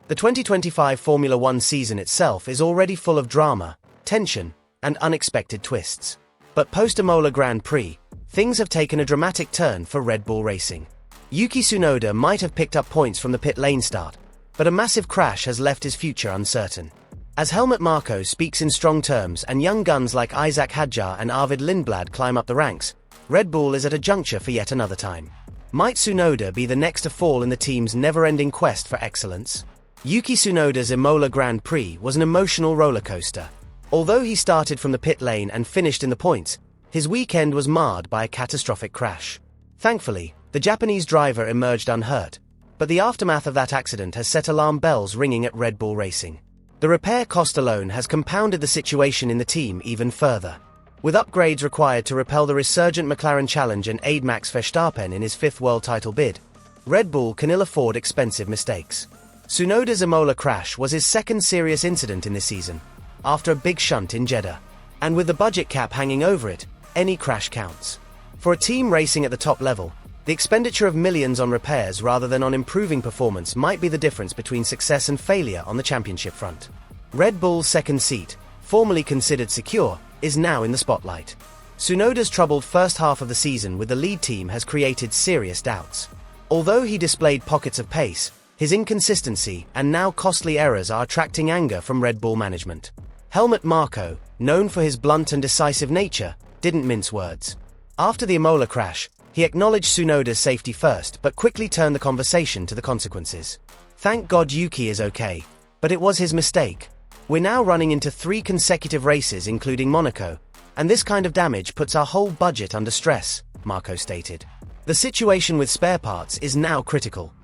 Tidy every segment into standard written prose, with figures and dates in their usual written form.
The 2025 Formula One season itself is already full of drama, tension, and unexpected twists. But post-Imola Grand Prix, things have taken a dramatic turn for Red Bull Racing. Yuki Tsunoda might have picked up points from the pit lane start, but a massive crash has left his future uncertain. As Helmut Marko speaks in strong terms and young guns like Isack Hadjar and Arvid Lindblad climb up the ranks, Red Bull is at a juncture for yet another time. Might Tsunoda be the next to fall in the team's never-ending quest for excellence? Yuki Tsunoda's Imola Grand Prix was an emotional rollercoaster. Although he started from the pit lane and finished in the points, his weekend was marred by a catastrophic crash. Thankfully, the Japanese driver emerged unhurt, but the aftermath of that accident has set alarm bells ringing at Red Bull Racing. The repair cost alone has compounded the situation in the team even further. With upgrades required to repel the resurgent McLaren challenge and aid Max Verstappen in his fifth world title bid, Red Bull can ill afford expensive mistakes. Tsunoda's Imola crash was his second serious incident in this season, after a big shunt in Jeddah. And with the budget cap hanging over it, any crash counts. For a team racing at the top level, the expenditure of millions on repairs rather than on improving performance might be the difference between success and failure on the championship front. Red Bull's second seat, formerly considered secure, is now in the spotlight. Tsunoda's troubled first half of the season with the lead team has created serious doubts. Although he displayed pockets of pace, his inconsistency and now costly errors are attracting anger from Red Bull management. Helmut Marko, known for his blunt and decisive nature, didn't mince words. After the Imola crash, he acknowledged Tsunoda's safety first but quickly turned the conversation to the consequences. Thank God Yuki is okay, but it was his mistake. We're now running into 3 consecutive races including Monaco, and this kind of damage puts our whole budget under stress, Marko stated. The situation with spare parts is now critical.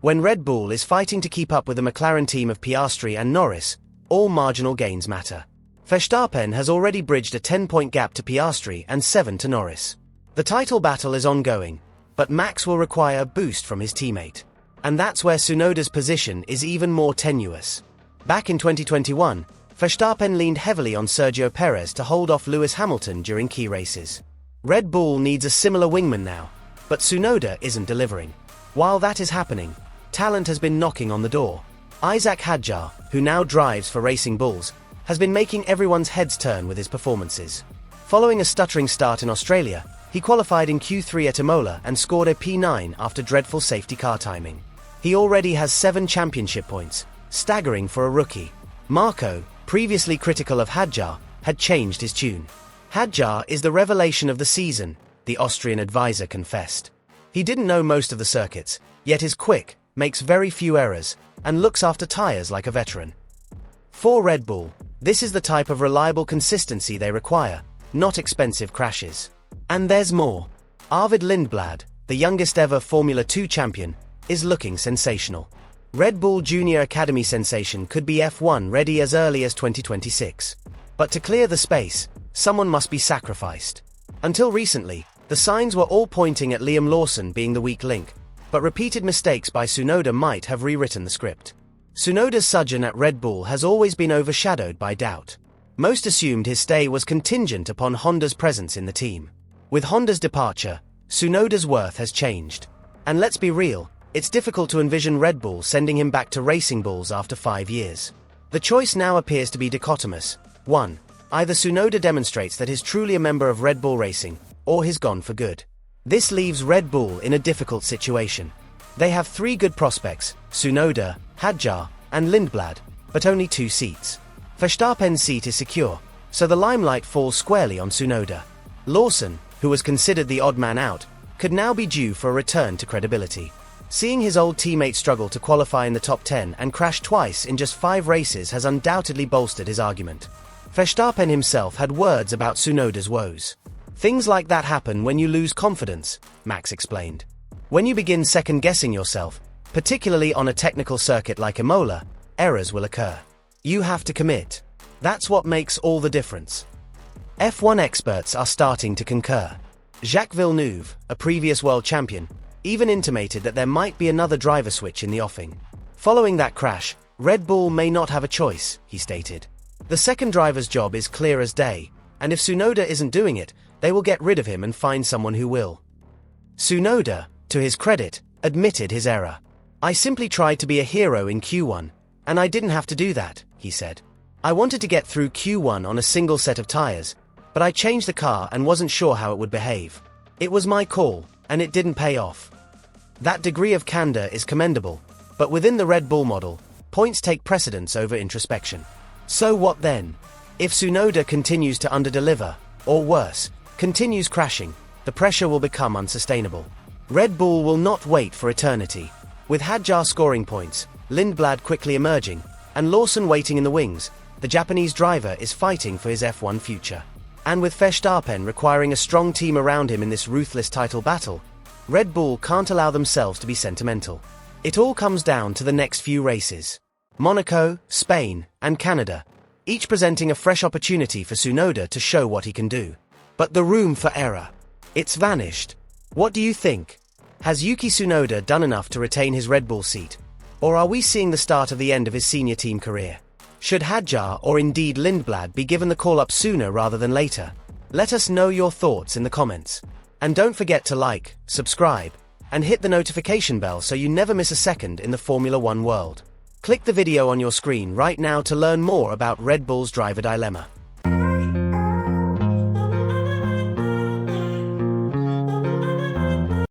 When Red Bull is fighting to keep up with the McLaren team of Piastri and Norris, all marginal gains matter. Verstappen has already bridged a 10-point gap to Piastri and 7 to Norris. The title battle is ongoing, but Max will require a boost from his teammate. And that's where Tsunoda's position is even more tenuous. Back in 2021, Verstappen leaned heavily on Sergio Perez to hold off Lewis Hamilton during key races. Red Bull needs a similar wingman now, but Tsunoda isn't delivering. While that is happening, talent has been knocking on the door. Isack Hadjar, who now drives for Racing Bulls, has been making everyone's heads turn with his performances. Following a stuttering start in Australia, he qualified in Q3 at Imola and scored a P9 after dreadful safety car timing. He already has 7 championship points, staggering for a rookie. Marko, previously critical of Hadjar, had changed his tune. Hadjar is the revelation of the season, the Austrian advisor confessed. He didn't know most of the circuits, yet is quick, makes very few errors, and looks after tyres like a veteran. For Red Bull, this is the type of reliable consistency they require, not expensive crashes. And there's more. Arvid Lindblad, the youngest ever Formula 2 champion, is looking sensational. Red Bull Junior Academy sensation could be F1 ready as early as 2026. But to clear the space, someone must be sacrificed. Until recently, the signs were all pointing at Liam Lawson being the weak link, but repeated mistakes by Tsunoda might have rewritten the script. Tsunoda's sojourn at Red Bull has always been overshadowed by doubt. Most assumed his stay was contingent upon Honda's presence in the team. With Honda's departure, Tsunoda's worth has changed. And let's be real, it's difficult to envision Red Bull sending him back to Racing Bulls after 5 years. The choice now appears to be dichotomous. 1. Either Tsunoda demonstrates that he's truly a member of Red Bull Racing, or he's gone for good. This leaves Red Bull in a difficult situation. They have 3 good prospects, Tsunoda, Hadjar, and Lindblad, but only 2 seats. Verstappen's seat is secure, so the limelight falls squarely on Tsunoda. Lawson, who was considered the odd man out, could now be due for a return to credibility. Seeing his old teammate struggle to qualify in the top 10 and crash twice in just 5 races has undoubtedly bolstered his argument. Verstappen himself had words about Tsunoda's woes. Things like that happen when you lose confidence, Max explained. When you begin second-guessing yourself, particularly on a technical circuit like Imola, errors will occur. You have to commit. That's what makes all the difference. F1 experts are starting to concur. Jacques Villeneuve, a previous world champion, even intimated that there might be another driver switch in the offing. Following that crash, Red Bull may not have a choice, he stated. The second driver's job is clear as day, and if Tsunoda isn't doing it, they will get rid of him and find someone who will. Tsunoda, to his credit, admitted his error. "I simply tried to be a hero in Q1, and I didn't have to do that," he said. "I wanted to get through Q1 on a single set of tires, but I changed the car and wasn't sure how it would behave. It was my call, and it didn't pay off." That degree of candor is commendable, but within the Red Bull model, points take precedence over introspection. So what then? If Tsunoda continues to underdeliver, or worse, continues crashing, the pressure will become unsustainable. Red Bull will not wait for eternity. With Hadjar scoring points, Lindblad quickly emerging, and Lawson waiting in the wings, the Japanese driver is fighting for his F1 future. And with Verstappen requiring a strong team around him in this ruthless title battle, Red Bull can't allow themselves to be sentimental. It all comes down to the next few races. Monaco, Spain, and Canada, each presenting a fresh opportunity for Tsunoda to show what he can do. But the room for error, it's vanished. What do you think? Has Yuki Tsunoda done enough to retain his Red Bull seat? Or are we seeing the start of the end of his senior team career? Should Hadjar or indeed Lindblad be given the call-up sooner rather than later? Let us know your thoughts in the comments. And don't forget to like, subscribe, and hit the notification bell so you never miss a second in the Formula One world. Click the video on your screen right now to learn more about Red Bull's driver dilemma.